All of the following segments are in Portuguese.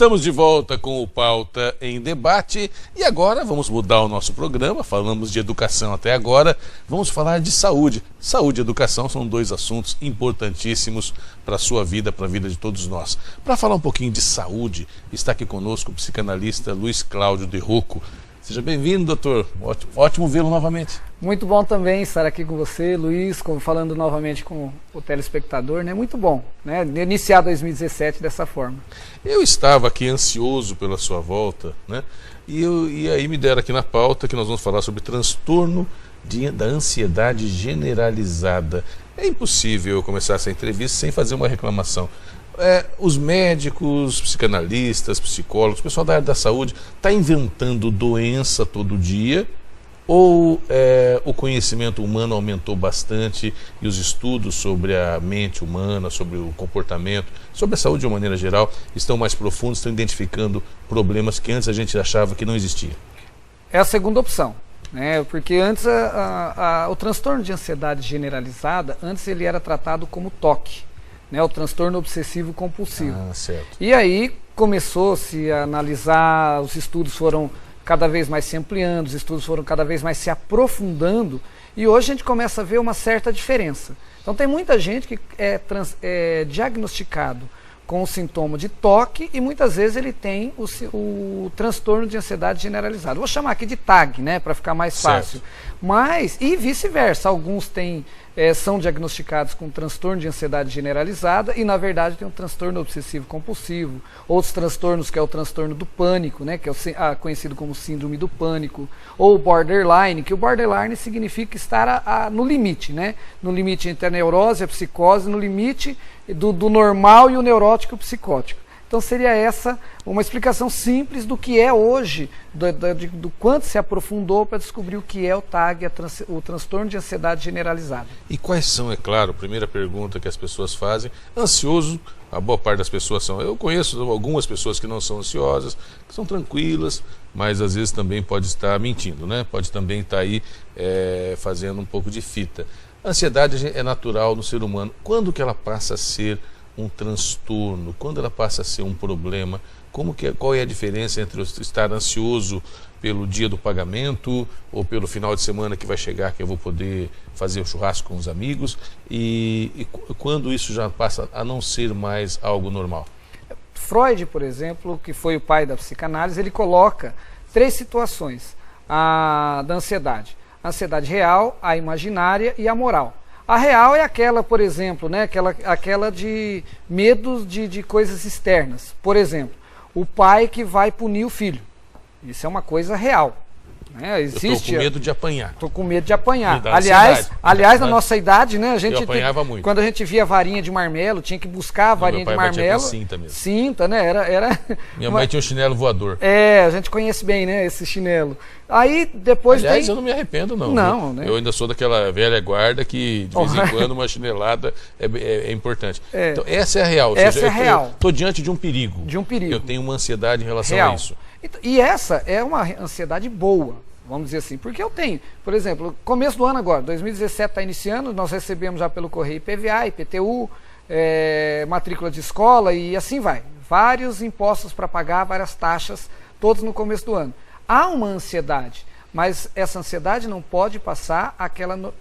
Estamos de volta com o Pauta em Debate e agora vamos mudar o nosso programa. Falamos de educação até agora, vamos falar de saúde. Saúde e educação são dois assuntos importantíssimos para a sua vida, para a vida de todos nós. Para falar um pouquinho de saúde, está aqui conosco o psicanalista Luiz Cláudio de Rocco. Seja bem-vindo, doutor. Ótimo vê-lo novamente. Muito bom também estar aqui com você, Luiz, falando novamente com o telespectador, né? Muito bom, né? Iniciar 2017 dessa forma. Eu estava aqui ansioso pela sua volta, né? E aí me deram aqui na pauta que nós vamos falar sobre transtorno da ansiedade generalizada. É impossível eu começar essa entrevista sem fazer uma reclamação. Os médicos, psicanalistas, psicólogos, o pessoal da área da saúde está inventando doença todo dia ou o conhecimento humano aumentou bastante e os estudos sobre a mente humana, sobre o comportamento, sobre a saúde de uma maneira geral estão mais profundos, estão identificando problemas que antes a gente achava que não existiam? É a segunda opção, né? Porque antes o transtorno de ansiedade generalizada, antes ele era tratado como TOC, né, o transtorno obsessivo compulsivo. Certo. E aí começou-se a analisar, os estudos foram cada vez mais se ampliando, os estudos foram cada vez mais se aprofundando, e hoje a gente começa a ver uma certa diferença. Então tem muita gente que é diagnosticado com o sintoma de TOC e muitas vezes ele tem o transtorno de ansiedade generalizada. Vou chamar aqui de TAG, né, para ficar mais fácil. Mas, e vice-versa, alguns são diagnosticados com transtorno de ansiedade generalizada e na verdade tem um transtorno obsessivo compulsivo, outros transtornos que é o transtorno do pânico, né, que é conhecido como síndrome do pânico, ou borderline, que o borderline significa estar no limite, né, no limite entre a neurose e a psicose, no limite do normal e o neurótico e o psicótico. Então seria essa uma explicação simples do que é hoje, do quanto se aprofundou para descobrir o que é o TAG, o transtorno de ansiedade generalizada. E quais são, é claro, a primeira pergunta que as pessoas fazem, ansioso, a boa parte das pessoas são, eu conheço algumas pessoas que não são ansiosas, que são tranquilas, mas às vezes também pode estar mentindo, né? Pode também estar aí fazendo um pouco de fita. A ansiedade é natural no ser humano. Quando que ela passa a ser um transtorno? Quando ela passa a ser um problema? Qual é a diferença entre estar ansioso pelo dia do pagamento ou pelo final de semana que vai chegar, que eu vou poder fazer um churrasco com os amigos, e quando isso já passa a não ser mais algo normal? Freud, por exemplo, que foi o pai da psicanálise, ele coloca 3 situações da ansiedade: a ansiedade real, a imaginária e a moral. A real é aquela, por exemplo, né, aquela de medos de coisas externas. Por exemplo, o pai que vai punir o filho. Isso é uma coisa real. Né? Eu estou com medo de apanhar. Estou com medo de apanhar. Aliás, na nossa idade, né, eu apanhava muito. Quando a gente via varinha de marmelo, tinha que buscar a varinha de marmelo. Com cinta mesmo. Cinta, né? Era... Minha mãe tinha um chinelo voador. A gente conhece bem, né, esse chinelo. Aí depois eu não me arrependo, não. Não, né? Eu ainda sou daquela velha guarda que de vez em quando uma chinelada é importante. Então essa é a real. Essa é a real. Estou diante de um perigo. De um perigo. Eu tenho uma ansiedade em relação real. a isso. E essa é uma ansiedade boa, vamos dizer assim, porque eu tenho, por exemplo, começo do ano agora, 2017 está iniciando, nós recebemos já pelo correio IPVA, IPTU, matrícula de escola e assim vai. Vários impostos para pagar, várias taxas, todos no começo do ano. Há uma ansiedade, mas essa ansiedade não pode passar aquela,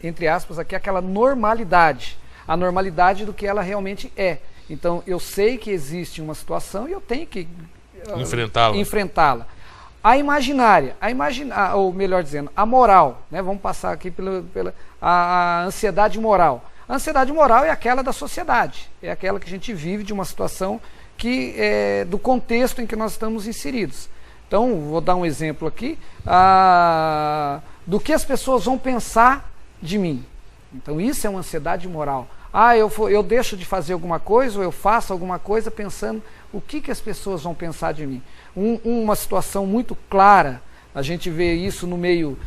entre aspas, aqui, aquela normalidade, a normalidade do que ela realmente é. Então eu sei que existe uma situação e eu tenho que enfrentá-la. A imaginária, ou melhor dizendo, a moral, né? Vamos passar aqui pela a ansiedade moral. A ansiedade moral é aquela da sociedade, é aquela que a gente vive de uma situação que do contexto em que nós estamos inseridos. Então, vou dar um exemplo aqui, do que as pessoas vão pensar de mim. Então, isso é uma ansiedade moral. Eu deixo de fazer alguma coisa, ou eu faço alguma coisa pensando o que as pessoas vão pensar de mim. Uma situação muito clara, a gente vê isso no meio,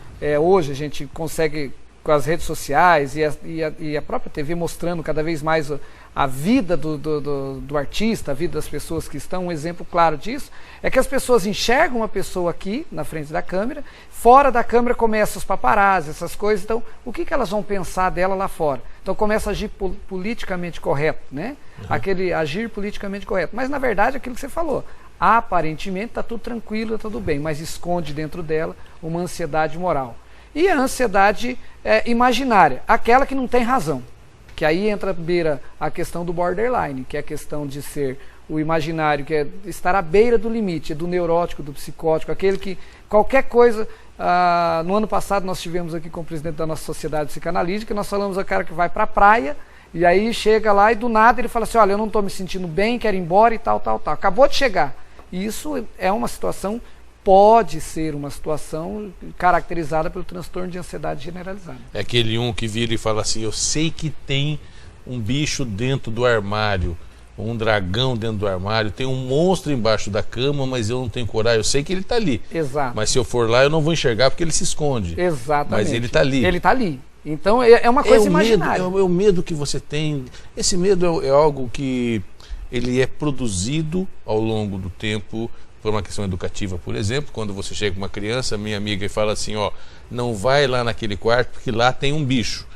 hoje a gente consegue com as redes sociais e a própria TV mostrando cada vez mais a vida do artista, a vida das pessoas que estão, um exemplo claro disso, é que as pessoas enxergam uma pessoa aqui, na frente da câmera, fora da câmera começam os paparazzi, essas coisas, então o que elas vão pensar dela lá fora? Então começa a agir politicamente correto, né? Aquele agir politicamente correto, mas na verdade aquilo que você falou, aparentemente está tudo tranquilo, está tudo bem, mas esconde dentro dela uma ansiedade moral. E a ansiedade imaginária, aquela que não tem razão. Que aí entra beira a questão do borderline, que é a questão de ser o imaginário, que é estar à beira do limite, do neurótico, do psicótico, aquele que qualquer coisa... no ano passado nós tivemos aqui com o presidente da nossa sociedade psicanalítica, nós falamos ao cara que vai para a praia, e aí chega lá e do nada ele fala assim, olha, eu não estou me sentindo bem, quero ir embora e tal. Acabou de chegar. E isso é uma situação, pode ser uma situação caracterizada pelo transtorno de ansiedade generalizada. É aquele que vira e fala assim, eu sei que tem um bicho dentro do armário, um dragão dentro do armário, tem um monstro embaixo da cama, mas eu não tenho coragem, eu sei que ele está ali. Exato. Mas se eu for lá eu não vou enxergar porque ele se esconde. Exatamente. Mas ele está ali. Ele está ali. Então é uma coisa imaginária. É o medo que você tem. Esse medo é algo que ele é produzido ao longo do tempo por uma questão educativa, por exemplo, quando você chega com uma criança, minha amiga, e fala assim, ó, não vai lá naquele quarto porque lá tem um bicho.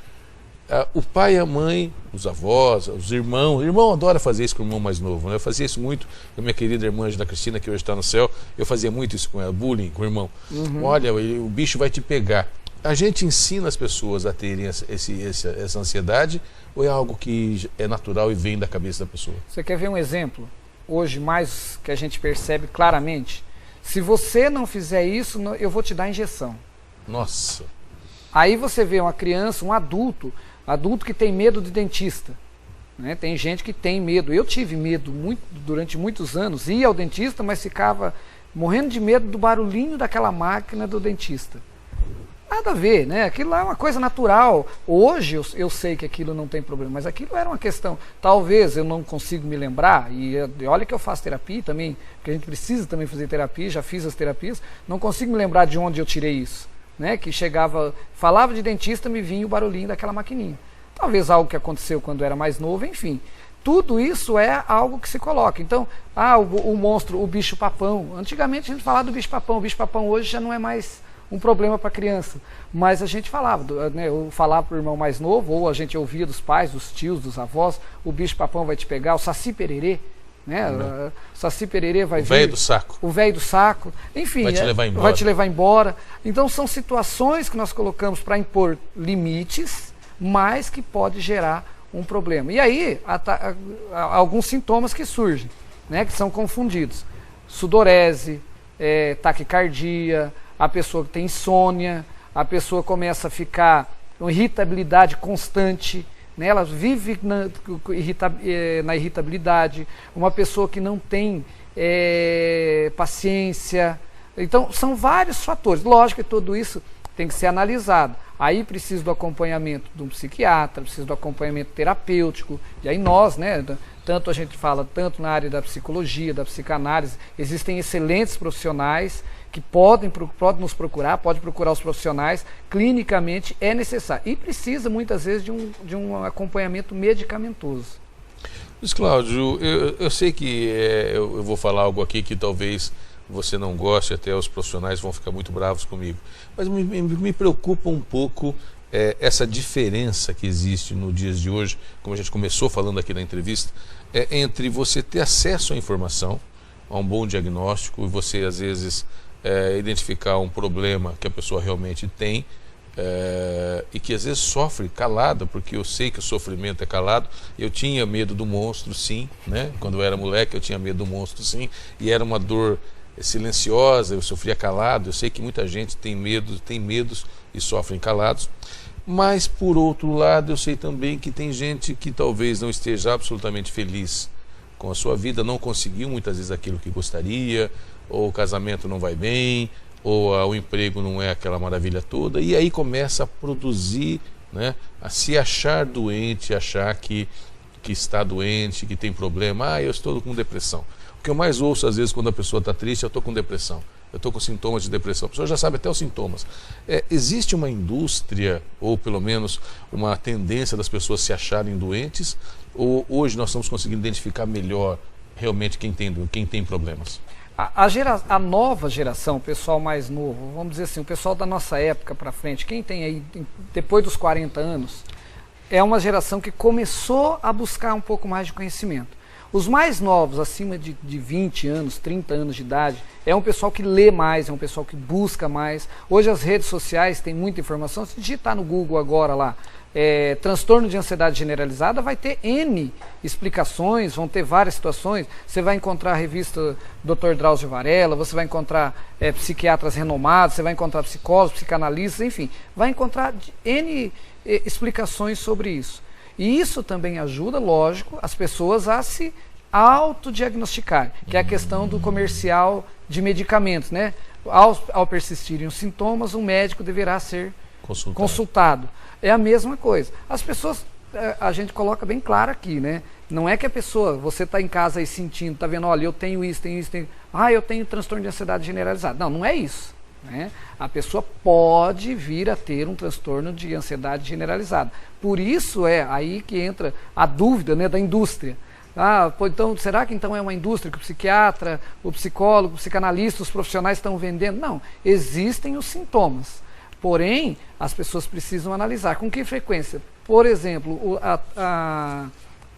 O pai, a mãe, os avós, os irmãos, o irmão adora fazer isso com o irmão mais novo, né? Eu fazia isso muito com a minha querida irmã Angela Cristina, que hoje está no céu, eu fazia muito isso com ela, bullying com o irmão. Olha, o bicho vai te pegar. A gente ensina as pessoas a terem essa ansiedade ou é algo que é natural e vem da cabeça da pessoa? Você quer ver um exemplo? Hoje, mais que a gente percebe claramente, se você não fizer isso, eu vou te dar injeção. Nossa! Aí você vê uma criança, um adulto que tem medo de dentista. Né? Tem gente que tem medo. Eu tive medo durante muitos anos, ia ao dentista, mas ficava morrendo de medo do barulhinho daquela máquina do dentista. Nada a ver, né? Aquilo lá é uma coisa natural. Hoje eu sei que aquilo não tem problema, mas aquilo era uma questão. Talvez eu não consigo me lembrar, e olha que eu faço terapia também, porque a gente precisa também fazer terapia, já fiz as terapias, não consigo me lembrar de onde eu tirei isso. Né? Que chegava, falava de dentista, me vinha o barulhinho daquela maquininha. Talvez algo que aconteceu quando eu era mais novo, enfim. Tudo isso é algo que se coloca. Então, o monstro, o bicho-papão. Antigamente a gente falava do bicho-papão. O bicho-papão hoje já não é mais um problema para a criança. Mas a gente falava, né, eu falava para o irmão mais novo, ou a gente ouvia dos pais, dos tios, dos avós, o bicho-papão vai te pegar, o saci-pererê. Né? O Saci Pererê vai vir. O velho do saco. O velho do saco. Enfim, vai te levar embora. Vai te levar embora. Então são situações que nós colocamos para impor limites, mas que pode gerar um problema. E aí, alguns sintomas que surgem, né, que são confundidos. Sudorese, taquicardia, a pessoa que tem insônia, a pessoa começa a ficar com irritabilidade constante, né? Ela vive na irritabilidade, uma pessoa que não tem paciência. Então, são vários fatores. Lógico que tudo isso tem que ser analisado. Aí precisa do acompanhamento de um psiquiatra, precisa do acompanhamento terapêutico. E aí nós, né, tanto a gente fala, tanto na área da psicologia, da psicanálise, existem excelentes profissionais que podem nos procurar, pode procurar os profissionais, clinicamente é necessário. E precisa, muitas vezes, de um acompanhamento medicamentoso. Luiz Cláudio, eu sei que eu vou falar algo aqui que talvez você não goste, até os profissionais vão ficar muito bravos comigo, mas me preocupa um pouco essa diferença que existe nos dias de hoje, como a gente começou falando aqui na entrevista, entre você ter acesso à informação, a um bom diagnóstico, e você às vezes identificar um problema que a pessoa realmente tem, e que às vezes sofre calada, porque eu sei que o sofrimento é calado. Eu tinha medo do monstro, sim, né? Quando eu era moleque eu tinha medo do monstro, sim, e era uma dor silenciosa, eu sofria calado. Eu sei que muita gente tem medos e sofrem calados, mas por outro lado eu sei também que tem gente que talvez não esteja absolutamente feliz com a sua vida, não conseguiu muitas vezes aquilo que gostaria, ou o casamento não vai bem, ou o emprego não é aquela maravilha toda, e aí começa a produzir, né, a se achar doente, achar que está doente, que tem problema. Eu estou com depressão. O que eu mais ouço às vezes quando a pessoa está triste, eu estou com depressão. eu estou com sintomas de depressão. A pessoa já sabe até os sintomas. Existe uma indústria, ou pelo menos uma tendência das pessoas se acharem doentes, ou hoje nós estamos conseguindo identificar melhor realmente quem tem problemas? A nova geração, o pessoal mais novo, vamos dizer assim, o pessoal da nossa época para frente, quem tem aí depois dos 40 anos, é uma geração que começou a buscar um pouco mais de conhecimento. Os mais novos, acima de 20 anos, 30 anos de idade, é um pessoal que lê mais, é um pessoal que busca mais. Hoje as redes sociais têm muita informação. Se digitar no Google agora lá, transtorno de ansiedade generalizada, vai ter N explicações, vão ter várias situações. Você vai encontrar a revista Dr. Drauzio Varela, você vai encontrar psiquiatras renomados, você vai encontrar psicólogos, psicanalistas, enfim, vai encontrar N explicações sobre isso. E isso também ajuda, lógico, as pessoas a se autodiagnosticar, que é a questão do comercial de medicamentos, né? Ao persistirem os sintomas, o médico deverá ser consultado. É a mesma coisa. As pessoas, a gente coloca bem claro aqui, né? Não é que a pessoa, você está em casa aí sentindo, está vendo, olha, eu tenho isso, eu tenho transtorno de ansiedade generalizada. Não, não é isso. Né? A pessoa pode vir a ter um transtorno de ansiedade generalizada. Por isso é aí que entra a dúvida, né, da indústria. Então, será que então é uma indústria que o psiquiatra, o psicólogo, o psicanalista, os profissionais estão vendendo? Não, existem os sintomas. Porém, as pessoas precisam analisar. Com que frequência? Por exemplo, a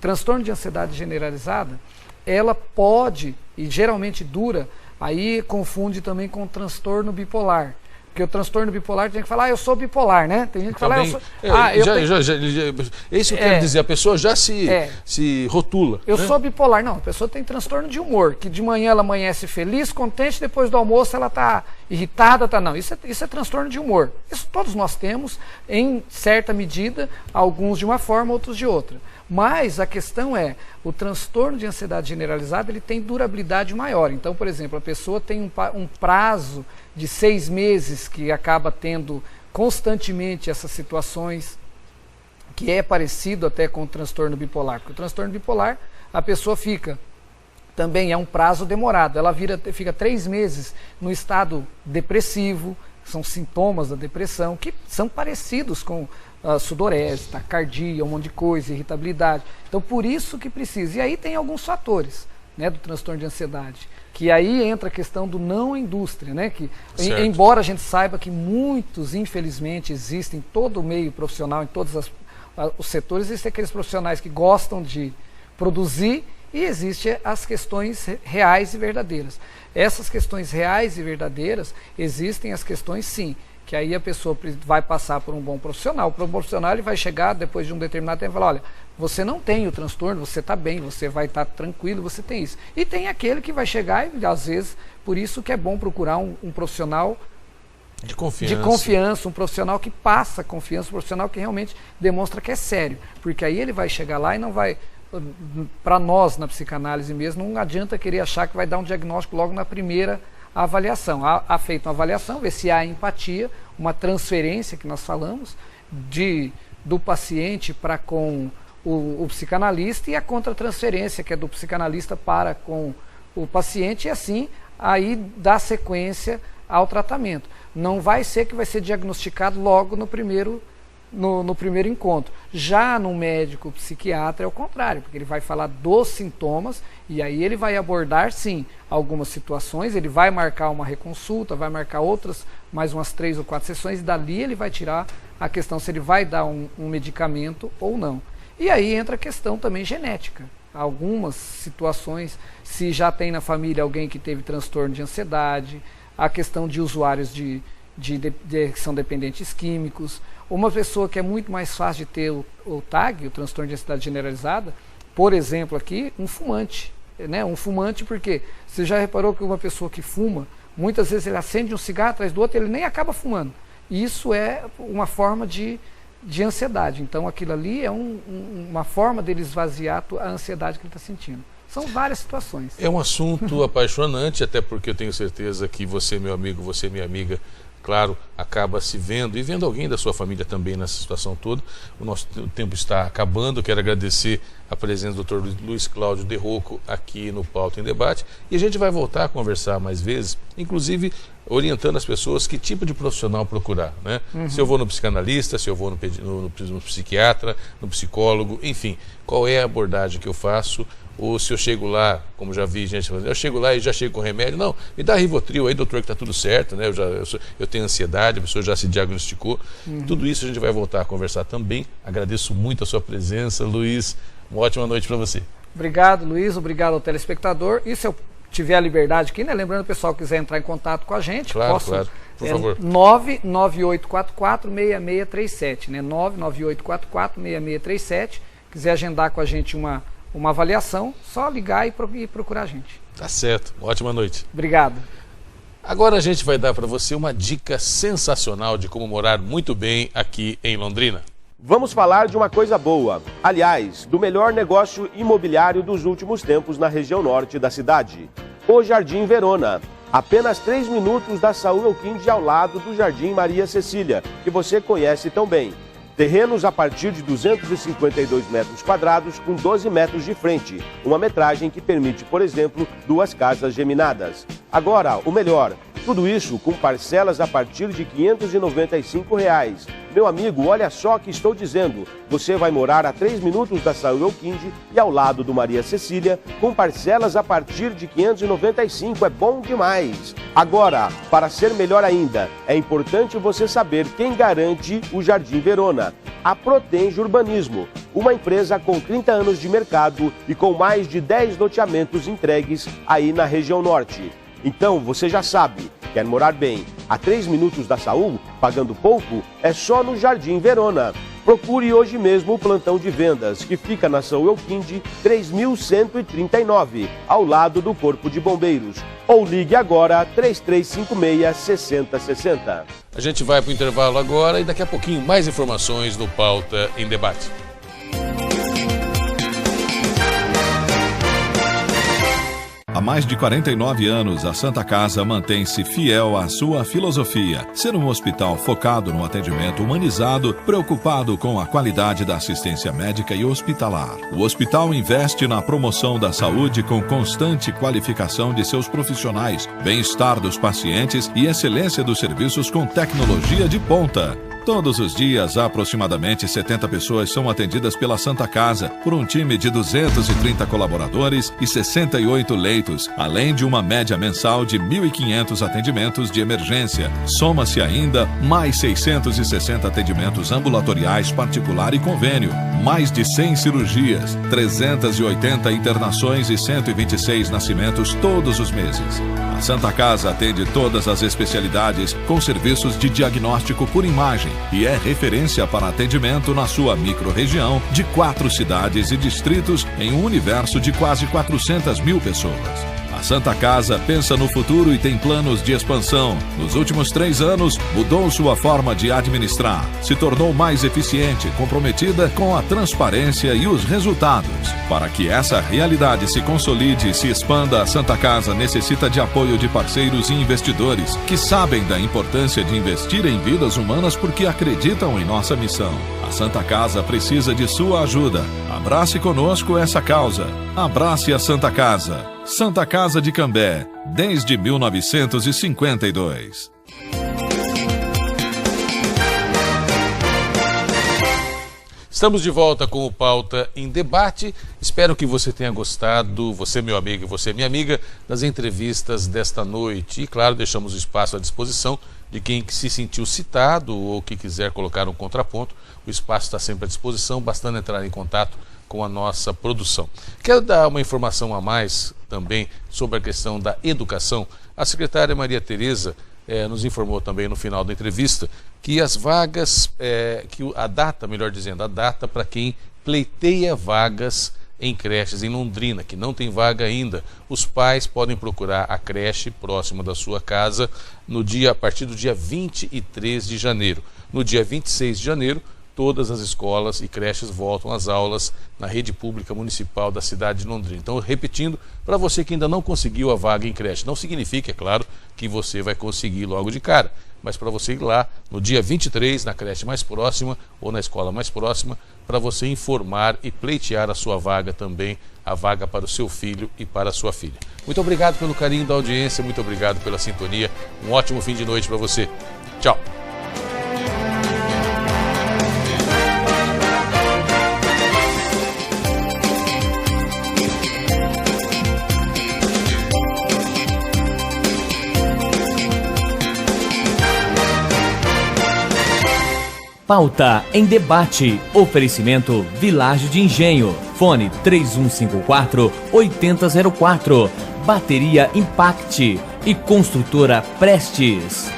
transtorno de ansiedade generalizada, ela pode, e geralmente dura, aí confunde também com o transtorno bipolar. Porque o transtorno bipolar tem que falar, eu sou bipolar, né? Tem gente que fala, eu sou... isso eu quero dizer, a pessoa já se rotula. Eu sou bipolar. Não, a pessoa tem transtorno de humor, que de manhã ela amanhece feliz, contente, depois do almoço ela está irritada, não. Isso é transtorno de humor. Isso todos nós temos, em certa medida, alguns de uma forma, outros de outra. Mas a questão é, o transtorno de ansiedade generalizada, ele tem durabilidade maior. Então, por exemplo, a pessoa tem um prazo de 6 meses que acaba tendo constantemente essas situações, que é parecido até com o transtorno bipolar. Porque o transtorno bipolar, a pessoa fica, também é um prazo demorado, ela fica 3 meses no estado depressivo, são sintomas da depressão, que são parecidos com sudorese, taquicardia, um monte de coisa, irritabilidade. Então, por isso que precisa. E aí tem alguns fatores, né, do transtorno de ansiedade, que aí entra a questão do não indústria, né, que embora a gente saiba que muitos, infelizmente, existem em todo o meio profissional, em todos os setores, existem aqueles profissionais que gostam de produzir e existem as questões reais e verdadeiras. Essas questões reais e verdadeiras, existem as questões, sim, que aí a pessoa vai passar por um bom profissional. O profissional ele vai chegar depois de um determinado tempo e falar, olha, você não tem o transtorno, você está bem, você vai estar tranquilo, você tem isso. E tem aquele que vai chegar e, às vezes, por isso que é bom procurar um profissional de confiança, um profissional que passa confiança, um profissional que realmente demonstra que é sério. Porque aí ele vai chegar lá e não vai... Para nós, na psicanálise mesmo, não adianta querer achar que vai dar um diagnóstico logo na primeira avaliação. Há feito uma avaliação, ver se há empatia, uma transferência que nós falamos, do paciente para com o psicanalista, e a contratransferência, que é do psicanalista para com o paciente, e assim aí dá sequência ao tratamento. Não vai ser que vai ser diagnosticado logo no primeiro encontro. Já no médico psiquiatra é o contrário, porque ele vai falar dos sintomas e aí ele vai abordar, sim, algumas situações, ele vai marcar uma reconsulta, vai marcar outras, mais umas 3 ou 4 sessões, e dali ele vai tirar a questão se ele vai dar um medicamento ou não. E aí entra a questão também genética. Algumas situações, se já tem na família alguém que teve transtorno de ansiedade, a questão de usuários que são dependentes químicos, uma pessoa que é muito mais fácil de ter o TAG, o transtorno de ansiedade generalizada, por exemplo aqui, um fumante. Né? Um fumante porque você já reparou que uma pessoa que fuma, muitas vezes ele acende um cigarro atrás do outro, ele nem acaba fumando. E isso é uma forma de ansiedade. Então aquilo ali é uma forma dele esvaziar a ansiedade que ele está sentindo. São várias situações. É um assunto apaixonante, até porque eu tenho certeza que você, meu amigo, você, minha amiga, claro, acaba se vendo e vendo alguém da sua família também nessa situação toda. O nosso tempo está acabando. Quero agradecer a presença do Dr. Luiz Cláudio De Rocco aqui no Pauta em Debate, e a gente vai voltar a conversar mais vezes, inclusive orientando as pessoas que tipo de profissional procurar, né? Se eu vou no psicanalista, se eu vou no psiquiatra, no psicólogo, enfim, qual é a abordagem que eu faço, ou se eu chego lá, como já vi gente falando, eu chego lá e já chego com remédio, não, me dá Rivotril aí, doutor, que tá tudo certo, né? Eu tenho ansiedade, a pessoa já se diagnosticou, tudo isso a gente vai voltar a conversar também. Agradeço muito a sua presença, Luiz, uma ótima noite para você. Obrigado, Luiz, obrigado ao telespectador, e se eu tiver a liberdade aqui, né? Lembrando, o pessoal que quiser entrar em contato com a gente, claro, por favor. 99844-6637, né? 99844-6637. Quiser agendar com a gente uma avaliação, só ligar e procurar a gente. Tá certo. Ótima noite. Obrigado. Agora a gente vai dar para você uma dica sensacional de como morar muito bem aqui em Londrina. Vamos falar de uma coisa boa, aliás, do melhor negócio imobiliário dos últimos tempos na região norte da cidade. O Jardim Verona. Apenas 3 minutos da Saúl Elquinde ao lado do Jardim Maria Cecília, que você conhece tão bem. Terrenos a partir de 252 metros quadrados com 12 metros de frente. Uma metragem que permite, por exemplo, 2 casas geminadas. Agora, o melhor, tudo isso com parcelas a partir de R$ 595. Meu amigo, olha só o que estou dizendo. Você vai morar a 3 minutos da Saúl Elquinde e ao lado do Maria Cecília, com parcelas a partir de R$ 595. É bom demais. Agora, para ser melhor ainda, é importante você saber quem garante o Jardim Verona. A Protenge Urbanismo, uma empresa com 30 anos de mercado e com mais de 10 loteamentos entregues aí na região norte. Então, você já sabe, quer morar bem a 3 minutos da Saúl, pagando pouco? É só no Jardim Verona. Procure hoje mesmo o plantão de vendas, que fica na Saúl Elquinde 3139, ao lado do Corpo de Bombeiros. Ou ligue agora 3356-6060. A gente vai para o intervalo agora e daqui a pouquinho mais informações do Pauta em Debate. Há mais de 49 anos, a Santa Casa mantém-se fiel à sua filosofia, ser um hospital focado no atendimento humanizado, preocupado com a qualidade da assistência médica e hospitalar. O hospital investe na promoção da saúde com constante qualificação de seus profissionais, bem-estar dos pacientes e excelência dos serviços com tecnologia de ponta. Todos os dias, aproximadamente 70 pessoas são atendidas pela Santa Casa, por um time de 230 colaboradores e 68 leitos, além de uma média mensal de 1.500 atendimentos de emergência. Soma-se ainda mais 660 atendimentos ambulatoriais particular e convênio, mais de 100 cirurgias, 380 internações e 126 nascimentos todos os meses. A Santa Casa atende todas as especialidades com serviços de diagnóstico por imagem e é referência para atendimento na sua microrregião de 4 cidades e distritos em um universo de quase 400 mil pessoas. A Santa Casa pensa no futuro e tem planos de expansão. Nos últimos 3 anos, mudou sua forma de administrar, se tornou mais eficiente, comprometida com a transparência e os resultados. Para que essa realidade se consolide e se expanda, a Santa Casa necessita de apoio de parceiros e investidores que sabem da importância de investir em vidas humanas porque acreditam em nossa missão. A Santa Casa precisa de sua ajuda. Abrace conosco essa causa. Abrace a Santa Casa. Santa Casa de Cambé, desde 1952. Estamos de volta com o Pauta em Debate. Espero que você tenha gostado, você meu amigo e você minha amiga, das entrevistas desta noite. E claro, deixamos o espaço à disposição de quem se sentiu citado ou que quiser colocar um contraponto. O espaço está sempre à disposição, bastando entrar em contato com a nossa produção. Quero dar uma informação a mais também sobre a questão da educação. A secretária Maria Tereza nos informou também no final da entrevista que as vagas, a data para quem pleiteia vagas em creches em Londrina, que não tem vaga ainda, os pais podem procurar a creche próxima da sua casa a partir do dia 23 de janeiro. No dia 26 de janeiro, todas as escolas e creches voltam às aulas na rede pública municipal da cidade de Londrina. Então, repetindo, para você que ainda não conseguiu a vaga em creche, não significa, é claro, que você vai conseguir logo de cara, mas para você ir lá no dia 23, na creche mais próxima ou na escola mais próxima, para você informar e pleitear a sua vaga também, a vaga para o seu filho e para a sua filha. Muito obrigado pelo carinho da audiência, muito obrigado pela sintonia, um ótimo fim de noite para você. Tchau! Pauta em debate. Oferecimento Vilagem de Engenho. Fone 3154-8004. Bateria Impact e Construtora Prestes.